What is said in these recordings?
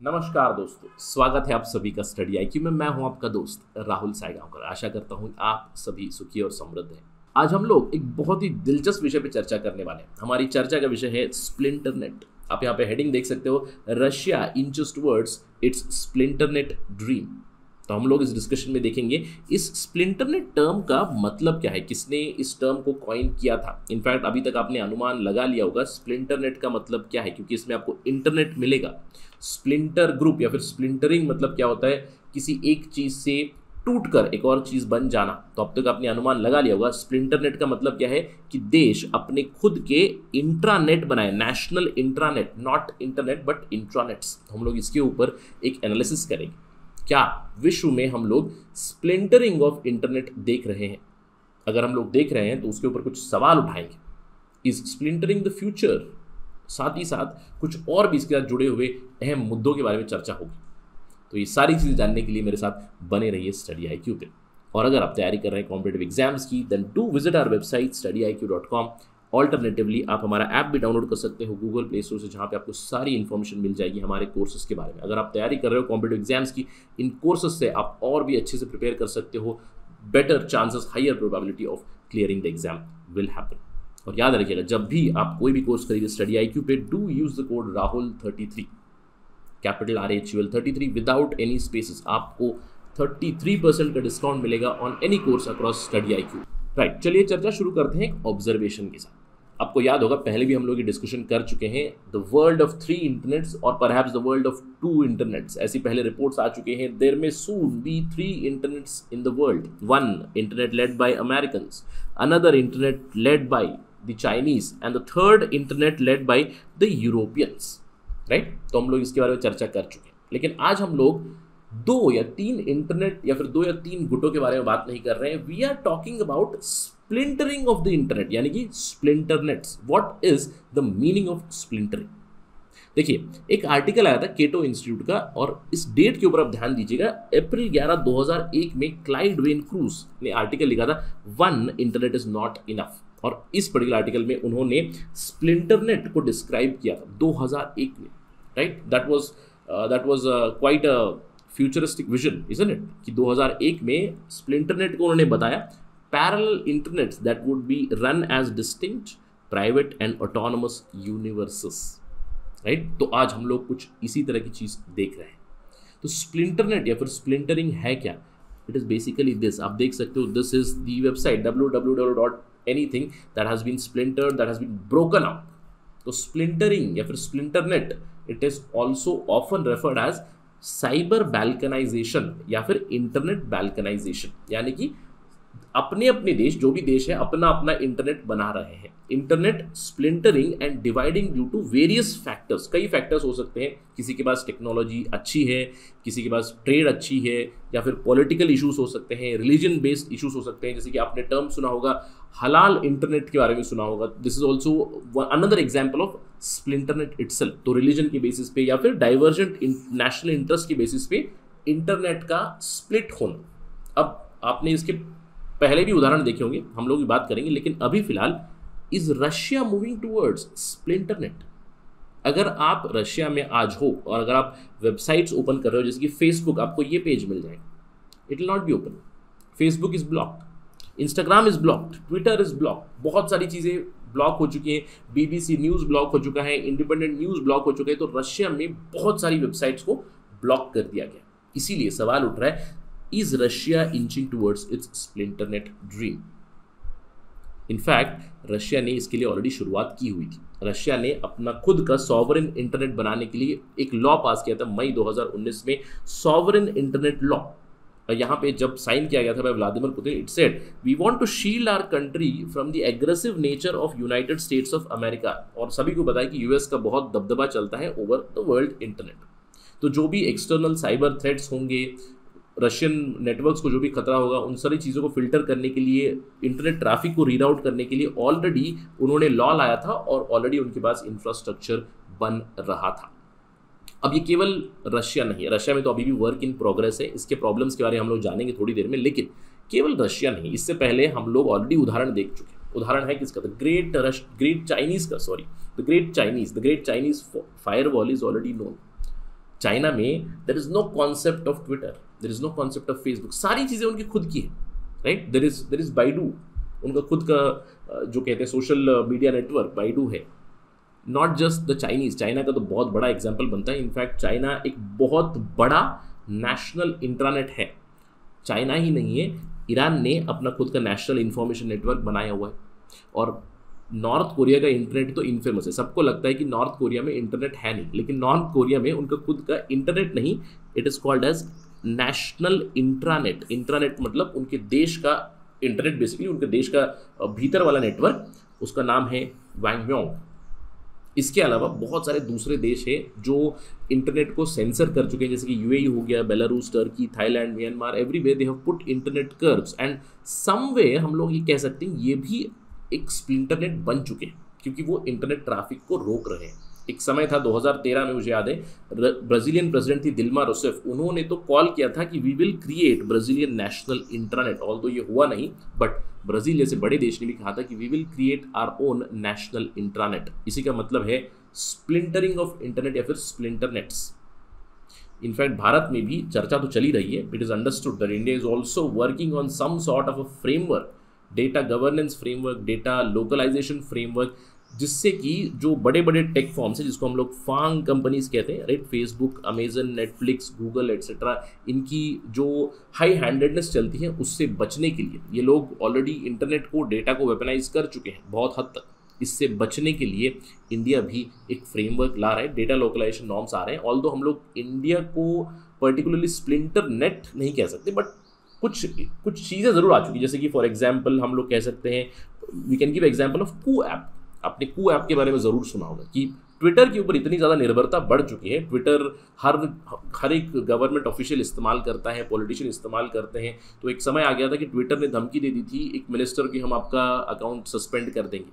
नमस्कार दोस्तों, स्वागत है आप सभी का स्टडी आईक्यू में। मैं हूं आपका दोस्त राहुल सायगांवकर। आशा करता हूं आप सभी सुखी और समृद्ध हैं। आज हम लोग एक बहुत ही दिलचस्प विषय पे चर्चा करने वाले हैं। हमारी चर्चा का विषय है स्प्लिंटरनेट। आप यहाँ पे हेडिंग देख सकते हो, Russia inches towards its splinternet dream. तो हम लोग इस डिस्कशन में देखेंगे इस स्प्लिंटरनेट टर्म का मतलब क्या है, किसने इस टर्म को कॉइन किया था। इनफैक्ट अभी तक आपने अनुमान लगा लिया होगा स्प्लिंटरनेट का मतलब क्या है, क्योंकि इसमें आपको इंटरनेट मिलेगा। स्प्लिंटर ग्रुप या फिर स्प्लिंटरिंग मतलब क्या होता है, किसी एक चीज से टूटकर एक और चीज बन जाना। तो अब तक आपने अनुमान लगा लिया होगा स्प्लिंटरनेट का मतलब क्या है कि देश अपने खुद के इंट्रानेट बनाए, national intranet, not internet but intranets. हम लोग इसके ऊपर एक एनालिसिस करेंगे। क्या विश्व में हम लोग स्प्लिंटरिंग ऑफ इंटरनेट देख रहे हैं? अगर हम लोग देख रहे हैं तो उसके ऊपर कुछ सवाल उठाएंगे। Is splintering the future? साथ ही साथ कुछ और भी इसके साथ जुड़े हुए अहम मुद्दों के बारे में चर्चा होगी। तो ये सारी चीज़ें जानने के लिए मेरे साथ बने रहिए स्टडी आईक्यू पे। और अगर आप तैयारी कर रहे हैं कॉम्पिटेटिव एग्जाम्स की, then do visit our website studyIQ.com। Alternatively आप हमारा ऐप भी डाउनलोड कर सकते हो गूगल प्ले स्टोर से, जहाँ पे आपको सारी इन्फॉर्मेशन मिल जाएगी हमारे कोर्सेज के बारे में। अगर आप तैयारी कर रहे हो कॉम्पिटेटिव एग्जाम्स की, इन कोर्सेज से आप और भी अच्छे से प्रिपेयर कर सकते हो। Better chances, higher probability of clearing the exam will happen. और याद रखिएगा, जब भी आप कोई भी कोर्स खरीदे स्टडी आईक्यू पे, डू यूज द कोड राहुल33, capital RHUL 33 without any spaces. आपको 33% का डिस्काउंट मिलेगा on any course across Study IQ. Right, चलिए चर्चा शुरू करते हैं एक ऑब्जर्वेशन के साथ। आपको याद होगा पहले भी हम लोग ये डिस्कशन कर चुके हैं, द वर्ल्ड ऑफ 3 इंटरनेट्स और perhaps the world of 2 internets. ऐसी पहले रिपोर्ट्स आ चुके हैं। देयर में soon be 3 internets in the world. 1 internet led by Americans, another internet led by the Chinese and the third internet led by the Europeans. Right, तो हम लोग इसके बारे में चर्चा कर चुके हैं। लेकिन आज हम लोग 2 या 3 इंटरनेट या फिर 2 या 3 गुटों के बारे में बात नहीं कर रहे हैं। We are talking about splintering of the internet, यानी कि splinternets. What is the meaning of splintering? देखिए, एक आर्टिकल आया था केटो इंस्टीट्यूट का, और इस डेट के ऊपर आप ध्यान दीजिएगा। अप्रैल 11, 2001 में क्लाइड वेन क्रूज ने आर्टिकल लिखा था, 1 इंटरनेट इज नॉट इनफ। और इस पर्टिकुलर आर्टिकल में उन्होंने स्प्लिंटरनेट को डिस्क्राइब किया था 2001 में। Right, that was quite a futuristic vision, isn't it, कि 2001 में स्प्लिंटरनेट को उन्होंने बताया parallel internets that would be run as distinct, private and autonomous universes. Right, तो आज हम लोग कुछ इसी तरह की चीज देख रहे हैं। तो स्प्लिंटरनेट या फिर स्प्लिंटरिंग है क्या? It is basically this. आप देख सकते हो, this is the website www.anything that has been splintered, that has been broken up. तो स्प्लिंटरिंग या फिर splinternet, it is also often referred as cyber balkanization या फिर इंटरनेट बैल्कनाइजेशन। यानी कि अपने अपने देश, जो भी देश है, अपना अपना इंटरनेट बना रहे हैं। Internet splintering and dividing due to various factors. कई फैक्टर्स हो सकते हैं। किसी के पास टेक्नोलॉजी अच्छी है, किसी के पास ट्रेड अच्छी है, या फिर पॉलिटिकल इश्यूज हो सकते हैं, रिलीजन बेस्ड इश्यूज हो सकते हैं। जैसे कि आपने टर्म सुना होगा, हलाल इंटरनेट के बारे में सुना होगा। This is also another example of splinternet itself. तो रिलीजन के बेसिस पे या फिर डाइवर्जेंट नेशनल इंटरेस्ट के बेसिस पे इंटरनेट का स्प्लिट होना। अब आपने इसके पहले भी उदाहरण देखे होंगे, हम लोग भी बात करेंगे, लेकिन अभी फिलहाल इज रशिया मूविंग टूवर्ड्स स्प्लिंटरनेट? अगर आप रशिया में आज हो और अगर आप वेबसाइट्स ओपन कर रहे हो, जैसे कि फेसबुक, आपको ये पेज मिल जाएगा, it will not be open. Facebook is blocked, Instagram is blocked, Twitter is blocked, बहुत सारी चीज़ें ब्लॉक हो चुकी हैं। BBC न्यूज़ ब्लॉक हो चुका है, इंडिपेंडेंट न्यूज़ ब्लॉक हो चुका है। तो रशिया में बहुत सारी वेबसाइट्स को ब्लॉक कर दिया गया। इसीलिए सवाल उठ रहा है, is Russia inching towards its splinternet dream? In fact Russia ने इसके लिए ऑलरेडी शुरुआत की हुई थी। रशिया ने अपना खुद का सॉवरेन इंटरनेट बनाने के लिए एक लॉ पास किया था मई 2019 में, सॉवरेन इंटरनेट लॉ। यहाँ पे जब साइन किया गया था by Vladimir Putin, it said we want to shield our country from the aggressive nature of United States of America. और सभी को पता है कि यूएस का बहुत दबदबा चलता है ओवर द वर्ल्ड इंटरनेट। तो जो भी एक्सटर्नल साइबर थ्रेट्स होंगे, रशियन नेटवर्क्स को जो भी खतरा होगा, उन सारी चीज़ों को फिल्टर करने के लिए, इंटरनेट ट्रैफिक को रीराउट करने के लिए ऑलरेडी उन्होंने लॉ लाया था और ऑलरेडी उनके पास इंफ्रास्ट्रक्चर बन रहा था। अब ये केवल रशिया नहीं है, रशिया में तो अभी भी वर्क इन प्रोग्रेस है। इसके प्रॉब्लम्स के बारे में हम लोग जानेंगे थोड़ी देर में। लेकिन केवल रशिया नहीं, इससे पहले हम लोग ऑलरेडी उदाहरण देख चुके हैं। उदाहरण है किसका? The great Chinese firewall is already known. China में there is no concept of Twitter, there is no concept of Facebook, सारी चीज़ें उनकी खुद की है, राइट। देर इज बाइडू, उनका खुद का जो कहते हैं सोशल मीडिया नेटवर्क बाइडू है। Not just the Chinese, China का तो बहुत बड़ा एग्जाम्पल बनता है। इनफैक्ट चाइना एक बहुत बड़ा नेशनल इंट्रानेट है। चाइना ही नहीं है, ईरान ने अपना खुद का नेशनल इंफॉर्मेशन नेटवर्क बनाया हुआ है। और नॉर्थ कोरिया का इंटरनेट तो इनफेमस है, सबको लगता है कि नॉर्थ कोरिया में इंटरनेट है नहीं, लेकिन नॉर्थ कोरिया में उनका खुद का इंटरनेट नहीं, it is called as national intranet. Intranet मतलब उनके देश का इंटरनेट, बेसिकली उनके देश का भीतर वाला नेटवर्क, उसका नाम है वांगम्योंग। इसके अलावा बहुत सारे दूसरे देश हैं जो इंटरनेट को सेंसर कर चुके हैं, जैसे कि यूएई हो गया, Belarus, Turkey, Thailand, Myanmar, everywhere they have put internet curbs and someway हम लोग ये कह सकते हैं ये भी एक स्प्लिंटरनेट बन चुके हैं, क्योंकि वो इंटरनेट ट्रैफिक को रोक रहे हैं। एक समय था 2013 में, मुझे याद है, ब्राज़ीलियन प्रेसिडेंट थी दिल्मा रूसेफ, उन्होंने तो कॉल किया था कि we will create Brazilian national internet. Although ये हुआ नहीं, बट ब्राज़ील जैसे बड़े देश ने भी कहा था कि we will create our own national internet. इसी का मतलब है स्प्लिंटरिंग ऑफ इंटरनेट या फिर स्प्लिंटरनेट्स। इनफैक्ट भारत में भी चर्चा तो चली रही है। It is understood that India is also working on some sort of a framework, data governance framework, data localization framework, जिससे कि जो बड़े बड़े टेक फॉर्म्स हैं, जिसको हम लोग फांग कंपनीज कहते हैं, right, Facebook, Amazon, Netflix, Google etcetera, इनकी जो हाई हैंडेडनेस चलती है उससे बचने के लिए ये लोग ऑलरेडी इंटरनेट को, डेटा को वेपनाइज कर चुके हैं बहुत हद तक। इससे बचने के लिए इंडिया भी एक फ्रेमवर्क ला रहा है, डेटा लोकलाइजेशन नॉर्म्स आ रहे हैं। ऑल्दो हम लोग इंडिया को पर्टिकुलरली स्प्लिंटर नेट नहीं कह सकते, बट कुछ चीज़ें ज़रूर आ चुकी, जैसे कि फॉर एग्जाम्पल हम लोग कह सकते हैं, we can give example of Koo app. आपने कू ऐप के बारे में ज़रूर सुना होगा कि ट्विटर के ऊपर इतनी ज़्यादा निर्भरता बढ़ चुकी है। ट्विटर हर एक गवर्नमेंट ऑफिशियल इस्तेमाल करता है, पॉलिटिशियन इस्तेमाल करते हैं। तो एक समय आ गया था कि ट्विटर ने धमकी दे दी थी एक मिनिस्टर की, हम आपका अकाउंट सस्पेंड कर देंगे।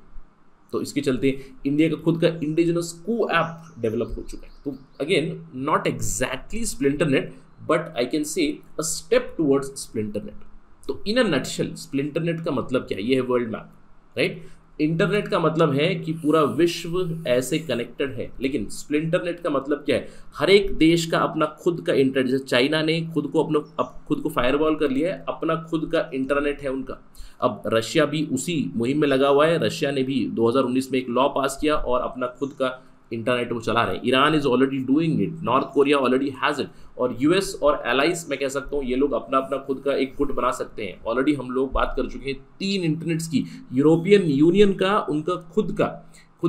तो इसके चलते इंडिया का खुद का इंडिजिनस कू ऐप डेवलप हो चुका है। तो again not exactly splinter net, but I can say a step towards splinter net. तो इन अ नटशेल स्प्लिंटर नेट का मतलब क्या है? ये है वर्ल्ड मैप, राइट। इंटरनेट का मतलब है कि पूरा विश्व ऐसे कनेक्टेड है, लेकिन स्प्लिंटर नेट का मतलब क्या है? हर एक देश का अपना खुद का इंटरनेट। जैसे चाइना ने खुद को फायरवॉल कर लिया है, अपना खुद का इंटरनेट है उनका। अब रशिया भी उसी मुहिम में लगा हुआ है। रशिया ने भी 2019 में एक लॉ पास किया और अपना खुद का इंटरनेट वो चला रहे हैं। Iran is already doing it, north Korea already has it, और यूएस और एलाइज मैं कह सकता हूँ ये लोग अपना अपना खुद का एक गुट बना सकते हैं। ऑलरेडी हम लोग बात कर चुके हैं 3 इंटरनेट्स की। यूरोपियन यूनियन का उनका खुद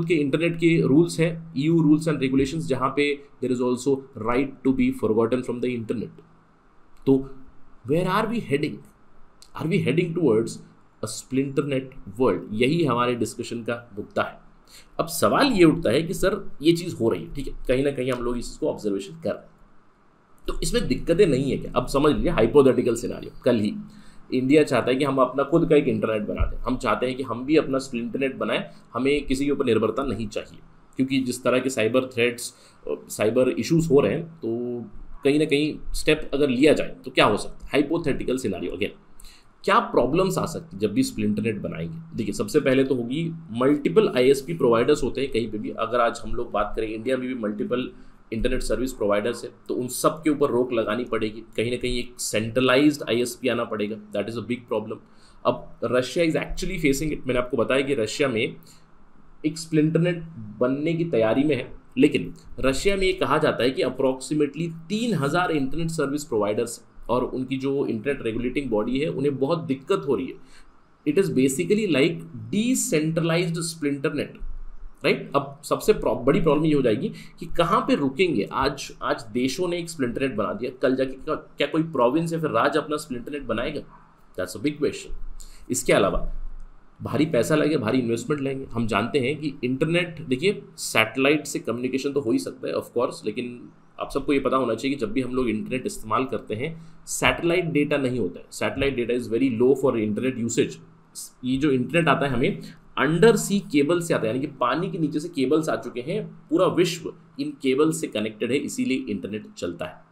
के इंटरनेट के रूल्स हैं, EU रूल्स एंड रेगुलेशंस, जहाँ पे there is also right to be forgotten from the internet. तो where are we heading? Are we heading towards a splinter net world? यही हमारे डिस्कशन का मुद्दा है। अब सवाल ये उठता है कि सर ये चीज़ हो रही है, ठीक है, कहीं ना कहीं हम लोग इसको ऑब्जर्वेशन कर रहे हैं, तो इसमें दिक्कतें नहीं है क्या? अब समझ लीजिए हाइपोथेटिकल सिनारियो, कल ही इंडिया चाहता है कि हम अपना खुद का एक इंटरनेट बना दें। हम चाहते हैं कि हम भी अपना स्प्लिंटरनेट बनाएं, हमें किसी के ऊपर निर्भरता नहीं चाहिए, क्योंकि जिस तरह के साइबर थ्रेट्स, साइबर इश्यूज हो रहे हैं, तो कहीं ना कहीं स्टेप अगर लिया जाए तो क्या हो सकता है? हाइपोथेटिकल सिनारियो अगेन, क्या प्रॉब्लम्स आ सकती जब भी स्प्लिंटरनेट बनाएंगे? देखिए, सबसे पहले तो होगी मल्टीपल ISP प्रोवाइडर्स होते हैं कहीं पे भी। अगर आज हम लोग बात करें, इंडिया में भी मल्टीपल इंटरनेट सर्विस प्रोवाइडर्स है, तो उन सब के ऊपर रोक लगानी पड़ेगी। कहीं ना कहीं एक सेंट्रलाइज्ड ISP आना पड़ेगा। That is a big problem. अब Russia is actually facing it. मैंने आपको बताया कि रशिया में एक स्प्लिंटरनेट बनने की तैयारी में है, लेकिन रशिया में ये कहा जाता है कि अप्रॉक्सीमेटली 3000 इंटरनेट सर्विस प्रोवाइडर्स और उनकी जो इंटरनेट रेगुलेटिंग बॉडी है, उन्हें बहुत दिक्कत हो रही है। It is basically like decentralised splinternet, right. अब सबसे बड़ी प्रॉब्लम ये हो जाएगी कि कहाँ पे रुकेंगे। आज देशों ने एक स्प्लिंटरनेट बना दिया, कल जाके क्या कोई प्रोविंस या फिर राज्य अपना स्प्लिंटरनेट बनाएगा? That's a big question. इसके अलावा भारी पैसा लगेगा, भारी इन्वेस्टमेंट लेंगे। हम जानते हैं कि इंटरनेट, देखिए, सैटेलाइट से कम्युनिकेशन तो हो ही सकता है ऑफ कोर्स, लेकिन आप सबको ये पता होना चाहिए कि जब भी हम लोग इंटरनेट इस्तेमाल करते हैं, सैटेलाइट डेटा नहीं होता है। Satellite data is very low for internet usage. ये जो इंटरनेट आता है हमें अंडर सी केबल से आता है, यानी कि पानी के नीचे से केबल्स आ चुके हैं। पूरा विश्व इन केबल से कनेक्टेड है, इसीलिए इंटरनेट चलता है।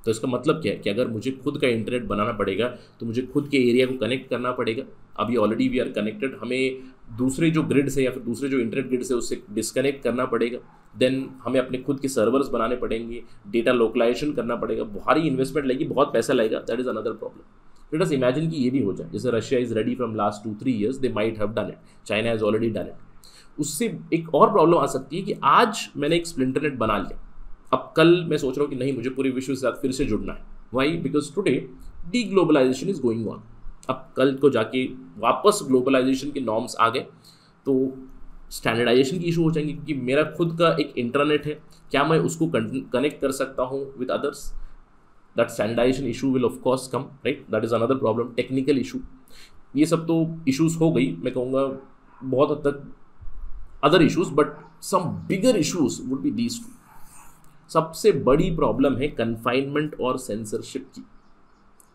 तो इसका मतलब क्या है कि अगर मुझे खुद का इंटरनेट बनाना पड़ेगा तो मुझे खुद के एरिया को कनेक्ट करना पड़ेगा। अभी ऑलरेडी वी आर कनेक्टेड, हमें दूसरे जो ग्रिड से या फिर दूसरे जो इंटरनेट ग्रिड से उससे डिस्कनेक्ट करना पड़ेगा। देन हमें अपने खुद के सर्वर्स बनाने पड़ेंगे, डेटा लोकलाइजेशन करना पड़ेगा, भारी इन्वेस्टमेंट लगेगी, बहुत पैसा लगेगा, that is another problem. Let us imagine कि ये भी हो जाए, जैसे Russia is ready from last 2-3 years, they might have done it, China has already done it. उससे एक और प्रॉब्लम आ सकती है कि आज मैंने एक स्प्लिंटरनेट बना लिया, अब कल मैं सोच रहा हूँ कि नहीं, मुझे पूरे विश्व के साथ फिर से जुड़ना है। Why? Because today the globalization is going on. अब कल को जाके वापस ग्लोबलाइजेशन के नॉर्म्स आ गए तो स्टैंडर्डाइजेशन की इशू हो जाएंगी, क्योंकि मेरा खुद का एक इंटरनेट है, क्या मैं उसको कनेक्ट कर सकता हूँ with others? That standardization issue will of course come, right? That is another problem, technical issue. ये सब तो इश्यूज हो गई, मैं कहूँगा बहुत हद तक other issues, but some bigger issues would be these two. सबसे बड़ी प्रॉब्लम है कन्फाइनमेंट और सेंसरशिप की।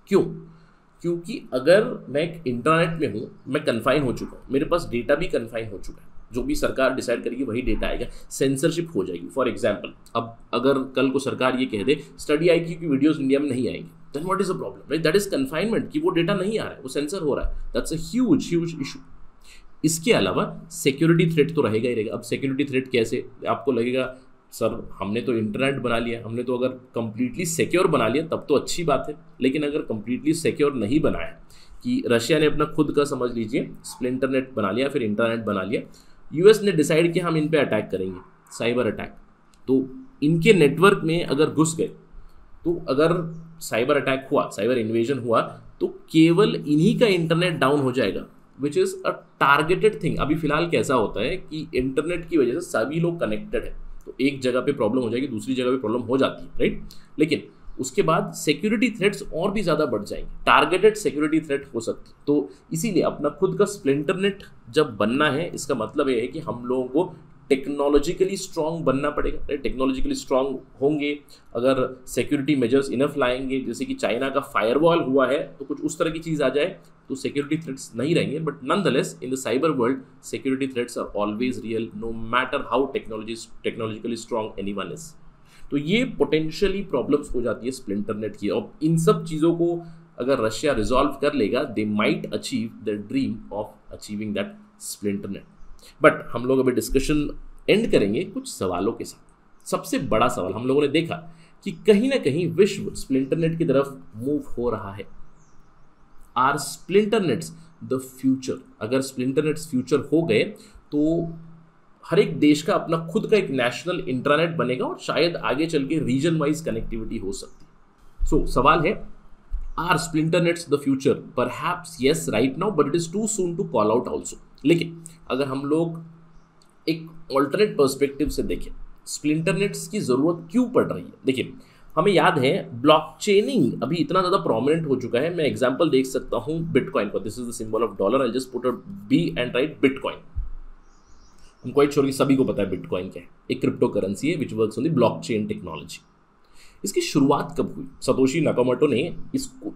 क्यों? क्योंकि अगर मैं एक इंटरनेट में हूँ, मैं कन्फाइन हो चुका हूँ, मेरे पास डेटा भी कन्फाइन हो चुका है, जो भी सरकार डिसाइड करेगी वही डेटा आएगा, सेंसरशिप हो जाएगी। फॉर एग्जाम्पल, अब अगर कल को सरकार ये कह दे स्टडी IQ की वीडियोस इंडिया में नहीं आएंगी, then what is a problem, right? That is confinement, कि वो डेटा नहीं आ रहा है, वो सेंसर हो रहा है, दैट्स अ ह्यूज इशू। इसके अलावा सिक्योरिटी थ्रेट तो रहेगा ही रहेगा। अब सिक्योरिटी थ्रेट कैसे? आपको लगेगा सर हमने तो इंटरनेट बना लिया, हमने तो अगर कंप्लीटली सिक्योर बना लिया तब तो अच्छी बात है, लेकिन अगर कंप्लीटली सिक्योर नहीं बनाया, कि रशिया ने अपना खुद का समझ लीजिए स्प्लिंटरनेट बना लिया, फिर इंटरनेट बना लिया, US ने डिसाइड किया हम इन पे अटैक करेंगे, साइबर अटैक, तो इनके नेटवर्क में अगर घुस गए, तो अगर साइबर अटैक हुआ, साइबर इन्वेजन हुआ, तो केवल इन्हीं का इंटरनेट डाउन हो जाएगा, which is a targeted thing. अभी फिलहाल कैसा होता है कि इंटरनेट की वजह से सभी लोग कनेक्टेड है, तो एक जगह पे प्रॉब्लम हो जाएगी, दूसरी जगह पे प्रॉब्लम हो जाती है, राइट? लेकिन उसके बाद सिक्योरिटी थ्रेट्स और भी ज़्यादा बढ़ जाएंगे, टारगेटेड सिक्योरिटी थ्रेट हो सकती है। तो इसीलिए अपना खुद का स्प्लिंटरनेट जब बनना है, इसका मतलब ये है कि हम लोगों को टेक्नोलॉजिकली स्ट्रांग बनना पड़ेगा, राइट? टेक्नोलॉजिकली स्ट्रांग होंगे, अगर सिक्योरिटी मेजर्स इनफ लाएंगे, जैसे कि चाइना का फायरवॉल हुआ है, तो कुछ उस तरह की चीज़ आ जाए तो सिक्योरिटी थ्रेट्स नहीं रहेंगे। But nonetheless in the cyber world security threats are always real, no matter how technologically strong anyone is. तो ये पोटेंशियली प्रॉब्लम्स हो जाती है स्प्लिंटरनेट की, और इन सब चीज़ों को अगर रशिया रिजॉल्व कर लेगा, they might achieve the dream of achieving that splinternet. But हम लोग अभी डिस्कशन एंड करेंगे कुछ सवालों के साथ। सबसे बड़ा सवाल, हम लोगों ने देखा कि कहीं ना कहीं विश्व स्प्लिंटरनेट की तरफ मूव हो रहा है। Are splinternets the future? अगर स्प्लिंटरनेट्स फ्यूचर हो गए तो हर एक देश का अपना खुद का एक नेशनल इंटरनेट बनेगा, और शायद आगे चल के रीजन वाइज कनेक्टिविटी हो सकती है। सो सवाल है, are splinternets the future? Perhaps yes right now, but it is too soon to call out also. लेकिन अगर हम लोग एक ऑल्टरनेट पर्सपेक्टिव से देखें, स्प्लिंटरनेट्स की जरूरत क्यों पड़ रही है? देखिए, हमें याद है ब्लॉकचेनिंग अभी इतना ज़्यादा प्रोमिनेंट हो चुका है। मैं एग्जांपल देख सकता हूँ बिटकॉइन का, this is the symbol of dollar, I just put a B and write bitcoin. हम क्वाइट श्योर कि सभी को पता है बिटकॉइन क्या है, एक क्रिप्टो करेंसी है which works on the blockchain technology. इसकी शुरुआत कब हुई? सतोशी नाकामोटो ने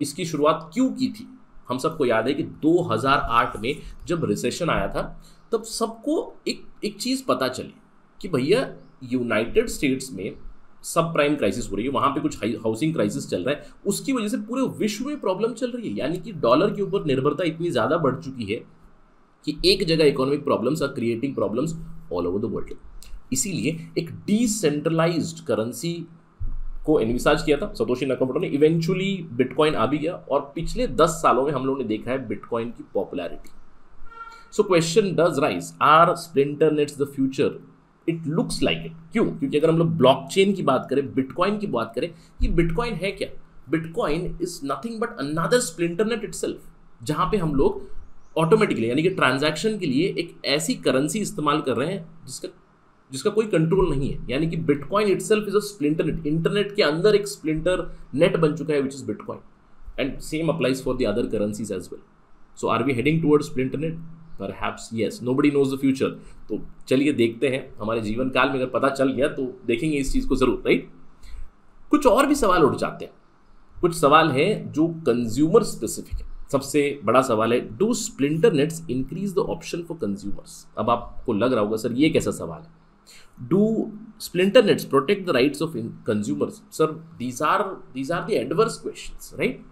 इसकी शुरुआत क्यों की थी? हम सबको याद है कि 2008 में जब रिसेशन आया था, तब सबको एक चीज़ पता चली कि भैया यूनाइटेड स्टेट्स में सब प्राइम क्राइसिस हो रही है, वहाँ पे कुछ हाउसिंग क्राइसिस चल रहा है, उसकी वजह से पूरे विश्व में प्रॉब्लम चल रही है। यानी कि डॉलर के ऊपर निर्भरता इतनी ज़्यादा बढ़ चुकी है कि एक जगह economic problems are creating problems all over the world. इसीलिए एक डिसेंट्रलाइज्ड करेंसी को एनविसाज किया था सतोशी नाकामोटो ने। इवेंचुअली बिटकॉइन आ भी गया, और पिछले 10 सालों में हम लोगों ने देखा है बिटकॉइन की पॉपुलैरिटी। So question does rise, are splinternets the future? It looks like it. क्यों? क्योंकि अगर हम लोग ब्लॉकचेन की बात करें, बिटकॉइन की बात करें, ये बिटकॉइन है क्या? Bitcoin is nothing but another splinternet itself, जहां पे हम लोग ऑटोमेटिकली यानी कि ट्रांजैक्शन के लिए एक ऐसी करेंसी इस्तेमाल कर रहे हैं जिसका कोई कंट्रोल नहीं है। यानी कि bitcoin itself is a splinter net, internet के अंदर एक स्प्लिंटर नेट बन चुका है which is bitcoin, and same applies for the other currencies as well. So are we heading towards splinter net? Perhaps yes, nobody knows the future. तो चलिए देखते हैं, हमारे जीवन काल में अगर पता चल गया तो देखेंगे इस चीज़ को जरूर, राइट? कुछ और भी सवाल उठ जाते हैं, कुछ सवाल हैं जो कंज्यूमर स्पेसिफिक है। सबसे बड़ा सवाल है, do splinter nets increase the option for consumers? अब आपको लग रहा होगा सर ये कैसा सवाल है, do splinter nets protect the rights of consumers? Sir these are the adverse questions, right?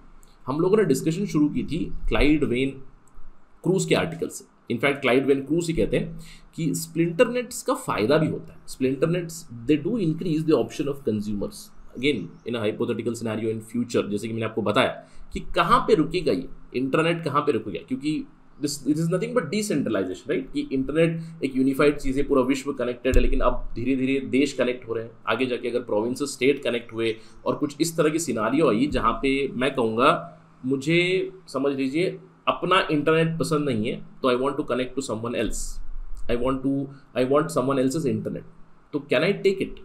हम लोगों ने डिस्कशन शुरू की थी क्लाइड वेन क्रूज के आर्टिकल से, इनफैक्ट क्लाइड वेन क्रूस ही कहते हैं कि स्प्लिंटर नेट्स का फायदा भी होता है. Splinter nets they do increase the option of consumers again in a hypothetical scenario in future. जैसे कि मैंने आपको बताया कि कहाँ पे रुकेगा ये इंटरनेट, कहाँ पे रुकेगा, क्योंकि it is nothing but decentralization, right. कि इंटरनेट एक यूनिफाइड चीज़ है, पूरा विश्व कनेक्टेड है, लेकिन अब धीरे धीरे देश कनेक्ट हो रहे हैं. आगे जाके अगर प्रोविंस स्टेट कनेक्ट हुए और कुछ इस तरह की सिनारियो आई जहाँ पे मैं कहूँगा मुझे समझ लीजिए अपना इंटरनेट पसंद नहीं है, तो I want to connect to someone else, I want someone else's internet, तो कैन आई टेक इट.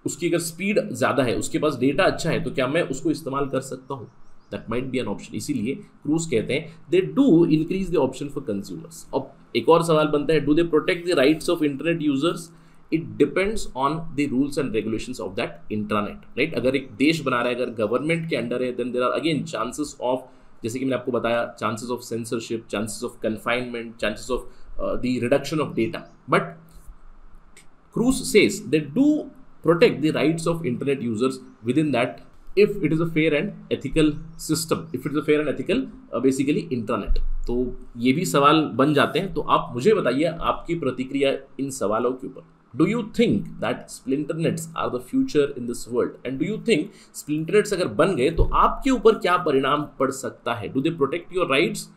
उसकी अगर स्पीड ज़्यादा है, उसके पास डेटा अच्छा है, तो क्या मैं उसको इस्तेमाल कर सकता हूँ. That might be an option. इसीलिए क्रूज कहते हैं they do increase the option for consumers. अब एक और सवाल बनता है, do they protect the rights of internet users. It depends on the rules and regulations of that internet, right. अगर एक देश बना रहा है, अगर गवर्नमेंट के अंडर है, then there are again chances of, जैसे कि मैंने आपको बताया, chances of censorship, chances of confinement, chances of the reduction of data. But Crews says they do protect the rights of internet users within that if it is a fair and ethical system, if it is a fair and ethical basically internet. तो ये भी सवाल बन जाते हैं. तो आप मुझे बताइए आपकी प्रतिक्रिया इन सवालों के ऊपर. Do you think that splinter nets are the future in this world? And do you think splinter nets अगर बन गए तो आपके ऊपर क्या परिणाम पड़ सकता है? Do they protect your rights?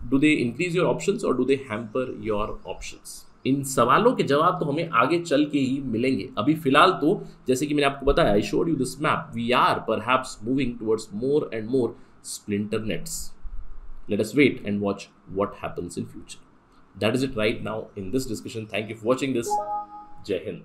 Do they increase your options or do they hamper your options? इन सवालों के जवाब तो हमें आगे चल के ही मिलेंगे. अभी फिलहाल तो जैसे कि मैंने आपको बताया, I showed you this map, we are perhaps moving towards more and more splinter nets. Let us wait and watch what happens in future. That is it right now in this discussion. Thank you for watching this. जय हिंद.